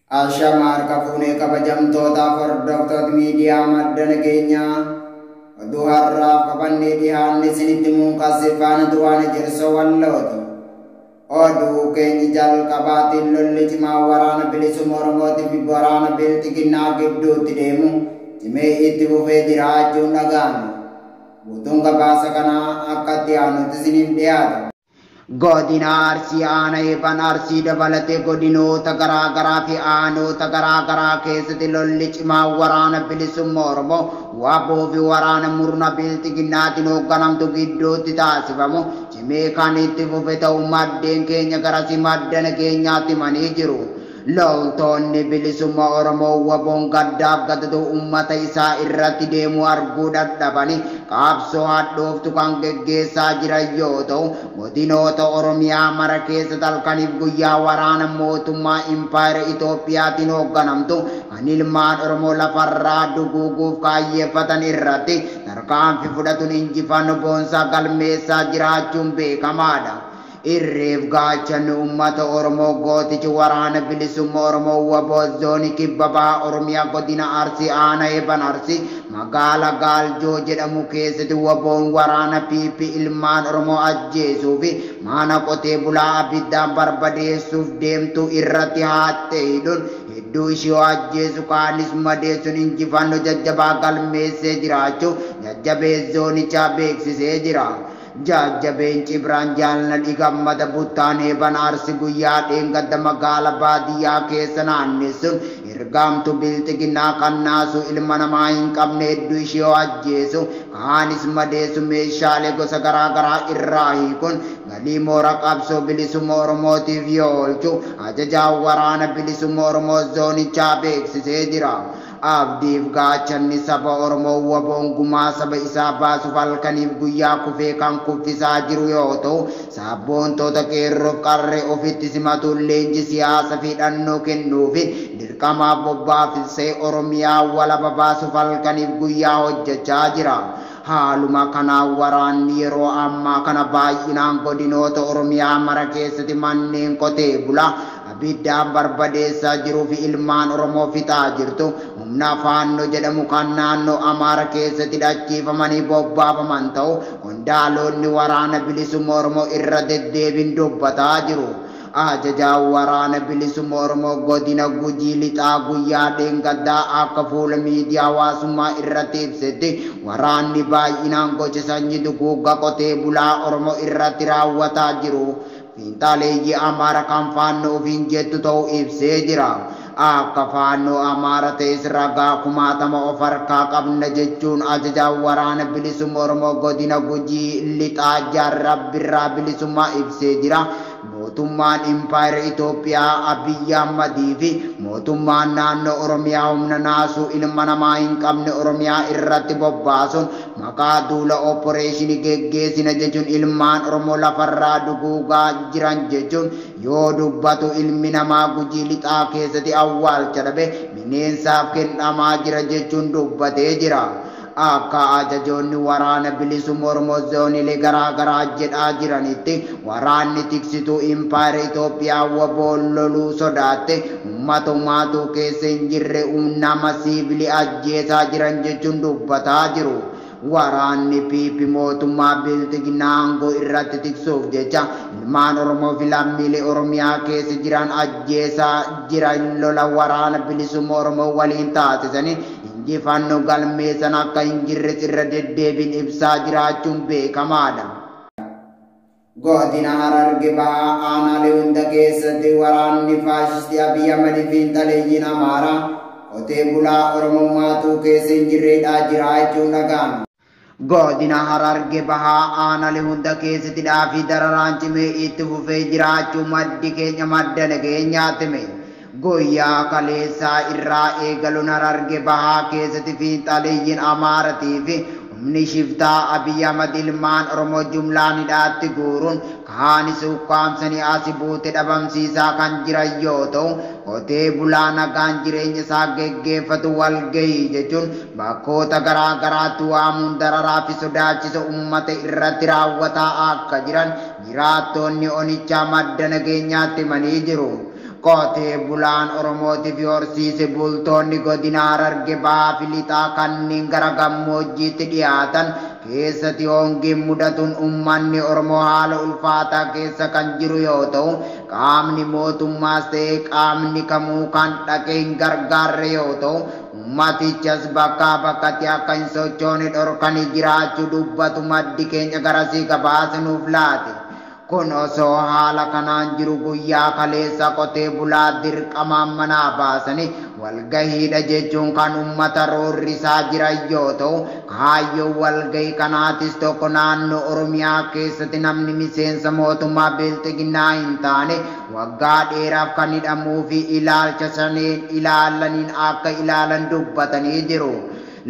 Ashamar kafune kabajamtoota hordoftoota miidiyaa madda nageenyaa oduu har'aaf qabannee dhiyaanne isinitti muunqasifaan duraan jirsoo wallootu oduu keenya jalqabaatiin lolli cimaa waraana bilisummaa Oromootiif waraana Bilxiginnaa gidduutti deemu cimee itti fufee jiraachuun dhaga'ame. Guutuun gabaasa kanaa akka itti aanutti isiniif dhiyaata. Godina Arsii aanaa eeban Arsii dabalatee godinoota garaagaraa fi aanoota garaagaraa keessatti lolli cimaa waraana bilisummaa Oromoo WBO fi waraana murna Bilxiginnaatiin hoogganamtu gidduutti taasifamu cimee kan itti fufe ta'uu maddeen keenya garasi madda nageenyaatti himanii jiru. Loltoonni bilisummaa Oromoo WBO'n gaddaaf gadatu uummata isaa irratti deemu arguu dadhabanii qabsoo hadhooftu kan geggeessaa jiran yoo ta'u, godinoota Oromiyaa mara keessa halkaniif guyyaa waraana mootummaa Impaayera Itoophiyaatiin hoogganamtu kan ilmaan Oromoo lafarraa duguuguuf kaayyeeffatan irratti tarkaanfii fudhatuun injifannoo boonsaa galmeessaa jiraachuun beekamaadha. Irreef gaachanni uummata Oromoo gootichi waraana bilisummaa Oromoo WBO zoonii kibba bahaa Oromiyaa godina Arsii aanaa eeban Arsii magaalaa Gaaljoo jedhamu keessatti WBO'n waraana PP ilmaan Oromoo ajjeesuu fi mana qotee bulaa abiddaan barbadeessuuf deemtu irratti haattee hidhuun hedduu ishee ajjeesu kaanis madeessuun injifannoo jajjabaa galmeessee jiraachuu jajjabee zoonichaa beeksisee jira. Jajjabeen Cibraan Jaalladhi Gammada Buttaan eeban Arsii guyyaa dheengadda magaalaa baadiyyaa keessa naannessuun ergamtu Bilxiginnaa kan naasu ilma namaa hin qabne hedduu ishee ajjeesu kaanis madeessu meeshaalee gosa garaagaraa irraa hiikuun galii moora qabsoo bilisummaa Oromootiif yoo oolchu ajajaa waraana bilisummaa Oromoo zoonichaa beeksisee jira. Abdiif gaachanni saba Oromoo WBO'n gumaa saba isaa baasuuf halkaniif guyyaa kufee kan kuffisaa jiru yoo ta'u, sabboontota qeerroof qarree ofitti simatuun leenji siyaasa fi hidhannoo kennuufi dirqamaa bobbaafisee Oromiyaa walaba baasuuf halkaniif guyyaa hojjechaa jira. Haaluma kanaan waraanni yeroo ammaa kana baay'inaan godinoota Oromiyaa mara keessatti manneen qotee bulaa abiddaan barbadeessaa jiruu fi ilmaan Oromoo fixaa jirtu humna faannoo jedhamu kan naannoo Amaara keessatti hidhachiifamanii bobbaafaman ta'u qondaalonni waraana bilisummaa Oromoo irra deddeebiin dubbataa jiru. Ajajaa waraana bilisummaa Oromoo godina Gujii lixaa guyyaa dheengaddaa akka fuula miidiyaa hawaasummaa irratti ibsetti waraanni baay'inaan gocha sanyii duguuggaa qotee bulaa Oromoo irratti raawwataa jiru. Fiinxaaleeyyii Amaara kan faannoo ofiin jettu ta'uu ibsee jira. Akka faannoo Amaara ta'es ragaa 60 of harkaa qabna jechuun ajajaa waraana bilisummaa Oromoo godina Gujii lixaa Jaarrabbirraa bilisummaa ibsee jira. Mootummaan Impaayera Itoophiyaa Abiyyi Ahmadii fi mootummaan naannoo Oromiyaa humna naasuu ilma namaa hin qabne Oromiyaa irratti bobbaasuun maqaa duula opereeshinii geggeessina jechuun ilmaan Oromoo lafarraa duguugaa jiran jechuun yoo dubbatu ilmi namaa Gujii lixaa keessatti awwaalcha dhabe bineensaaf kennamaa jira jechuun dubbatee jira. Akka ajajoonni waraana bilisummaa Oromoo zooniilee garaagaraa jedhaa jiranitti waraanni tiksituu Impaayera Itoophiyaa WBO'n loluu sodaatte uummatumaatu keessa hin jirre nama siivilii ajjeesaa jiran jechuun dubbataa jiru. Waraanni PP mootummaa Bilxiginnaa aangoo irratti tiksuuf jecha ilmaan Oromoo fi lammiilee Oromiyaa keessa jiran ajjeesaa jiran lola waraana bilisummaa Oromoo waliin taasisanii injifannoo galmeessan akka hin jirre irra deddeebiin ibsaa jiraachuun beekamaadha. Godina Harargee bahaa aanaalee hunda keessatti waraanni faashistii Abiyyi Ahmadii fiinxaleeyyiin Amaaraa qotee bulaa Oromummaatu keessa hin jirredhaa jiraachuun dhaga'ame. Godina Harargee bahaa aanaalee hunda keessatti dhaafii dararaan cimee itti fufee jiraachuu maddi keenya madda nageenyaatti hime. Guyyaa kaleessaa irraa eegaluun Harargee bahaa keessatti fiinxaleeyyiin Amaaratii fi humni shiftaa Abiyyi Ahmad ilmaan Oromoo jumlaan hidhaatti guuruun kaanis ukkaamsanii asii buute dhabamsiisaa kan jiran yoo ta'u, qotee bulaa nagaan jireenya isaa geggeeffatu walgahii jechuun bakkoota garaagaraatti waamuun dararaa fi sodaachisa uummata irratti raawwataa akka jiran jiraattonni onichaa madda nageenyaatti himanii jiru. Qotee bulaan Oromootii fi horsiise bultoonni godina Hararge Bahaa fi Lixaa kanneen gara gammoojjiitti dhiyaatan keessatti hongeen mudatuun uummanni Oromoo haala ulfaataa keessa kan jiru yoo ta'u, qaamni mootummaas ta'ee qaamni kamuu kan dhaqee hin gargaarre yoo ta'u, ummatichas bakkaa bakkatti akka hin sochoone dhorkanii jiraachuu dubbatu maddi keenya garasii gabaasnuuf laate. Kun osoo haala kanaan jiru guyyaa kaleessa qotee bulaa dirqamaan manaa baasanii walgahiidha jechuun kan ummata roorrisaa jiran yoo ta'u, kaayyoon walgahii kanaatis tokko naannoo Oromiyaa keessatti namni miseensa mootummaa bilxiginnaa hin taane waggaa dheeraaf kan hidhamuu fi ilaalcha saneen ilaalaniin akka ilaalan dubbatanii jiru.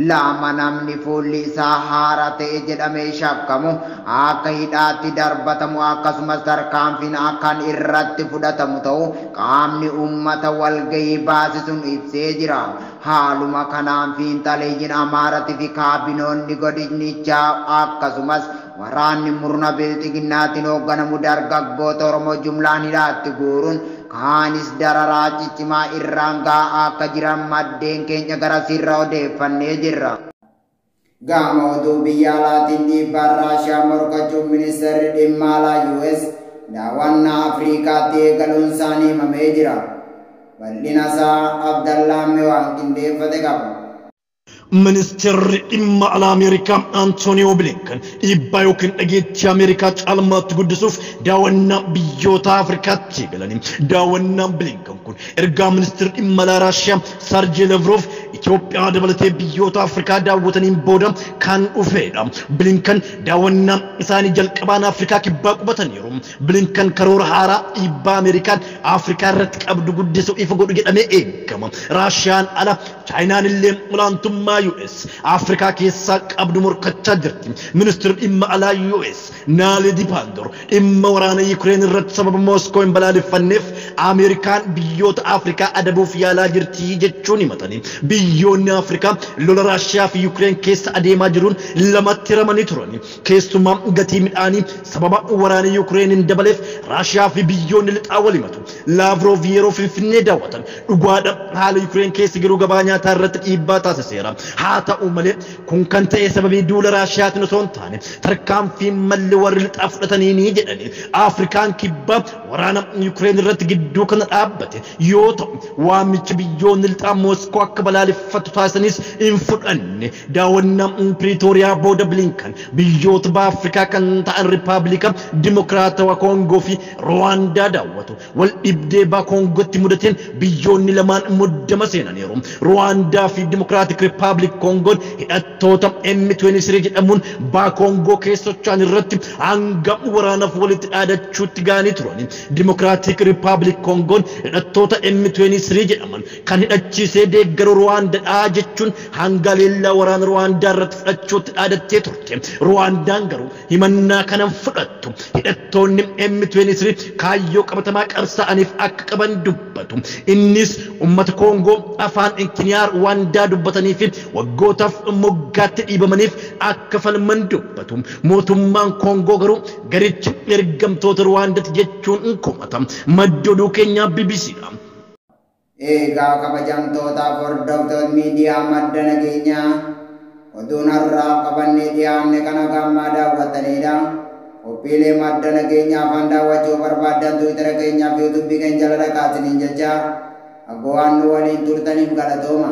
Lama namni fuulli isaa haara ta'e jedhamee shakkamu akka hidhaatti darbatamu akkasumas tarkaanfiin akkan irratti fudhatamu ta'u qaamni uummata walgahii baasisuun ibsee jira. Haaluma kanaan fiinxaleeyyiin Amaaratii fi kaabinoonni godinichaa akkasumas waraanni murna bilxiginnaatiin hoogganamu dargaggoota Oromoo jumlaan hidhaatti guuruun kaanis dararaa ciccimaa irraan gahaa akka jiran maddeen keenya garasiirra odeeffannee jirra. Gama oduu biyya alaatiin dhiibbaan Raashiyaa morkachuun ministeerri dhimma alaa US daawwannaa Afriikaatti eegaluun isaanii himamee jira. Bal'ina isaa Abdallaa Mewaan qindeeffate qaba. Ministeerri dhimma alaa Ameerikaa Antooniyoo Bilinkan dhiibbaa yookiin dhageettii Ameerikaa caalmaatti guddisuuf daawwannaa biyyoota Afrikaatti eegalanii. Daawwannaan Bilinkan kun ergaa ministeerri dhimma alaa Raashiyaa Sergey Lavrov Itoophiyaa dabalatee biyyoota Afrikaa daawwataniin booda kan dhufedha. Bilinkan daawwannaa isaanii jalqabaan Afrikaa kibbaa qubataniiru. Bilinkan karoora haaraa dhiibbaa Ameerikaan Afrikaa irratti qabdu guddisuu ifa godhu jedhamee eegama. Raashiyaan ala Chaayinaan illee olaantummaa US Afrikaa keessaa qabdu morkachaa jirti. Ministeerri dhimma alaa US Naaledi Pandor dhimma waraana Yuukireen irratti sababa Mooskoo hin balaaleffanneef Ameerikaan biyyoota Afrikaa adabuuf yaalaa jirti jechuun himatanii. Biyyoonni Afrikaa lola Raashiyaa fi Yuukireen keessa adeemaa jiruun lamatti hiramanii turani. Keessumaa gatii midhaanii sababa waraana Yuukireen hin dabaleef Raashiyaa fi biyyoonni lixaa wal himatu. Laavrov yeroo Finfinnee daawwatan dhugaadha haala Yuukireen keessa jiru gabaa nyaataa irratti dhiibbaa taasiseera. Haa ta'u malee kun kan ta'e sababii duula Raashiyaatiin osoo hin taane tarkaanfii malli warri lixaa fudhatanii jedhani. Afrikaan kibbaa waraana Yuukireen irratti gidduu kana dhaabbate yoo ta'u waamichi biyyoonni lixaa Mooskoo akka balaaleffatu taasisanis hin fudhanne. Daawwannaan Piriitooriyaa booda Bilinkan biyyoota baha Afrikaa kan ta'an Rippaabilika Dimokiraatawaa Koongoo fi Ruwaandaa daawwatu. Wal dhibdee baha Koongootti mudateen biyyoonni lamaan muddama seenaniiru. Ruwaandaa fi Dimokiraatik Rippaabilik Koongoon hidhattoota M23 jedhamuun baha Koongoo keessa socho'an irratti hanga waraanaaf walitti dhaadachuutti ga'anii turani. Dimokiraatik Rippaabilik Koongoon hidhattoota M23 jedhaman kan hidhachiisee deeggaru Ruwaandaadhaa jechuun hanga leellaa waraana Ruwaandaa irratti fudhachuutti dhaadattee turte. Ruwaandaan garuu himannaa kanan fudhattu. Hidhattoonni M23 kaayyoo qabatamaa qabsaa'aniif akka qaban dubbatu. Innis uummata Koongoo afaan Inkiniyaar Ruwaandaa dubbatanii fi waggootaaf moggaatti dhiibamaniif akka falman dubbatu. Mootummaan Koongoo garuu garichi ergamtoota Ruwaandaatti jechuun komata. Madda oduu keenyaa BBCdha. Egaa kabajamtootaaf hordoftoota miidiyaa madda nageenyaa oduun har'aa qabannee dhiyaanne kana gammaa daawwatanidha. Qophiilee madda nageenyaa afaan daawwachuu barbaadan Tiwiitara keenyaa fi yuutuubii keenya jala dhaqaatiin jecha akka waan nu waliin turtaniif galatooma.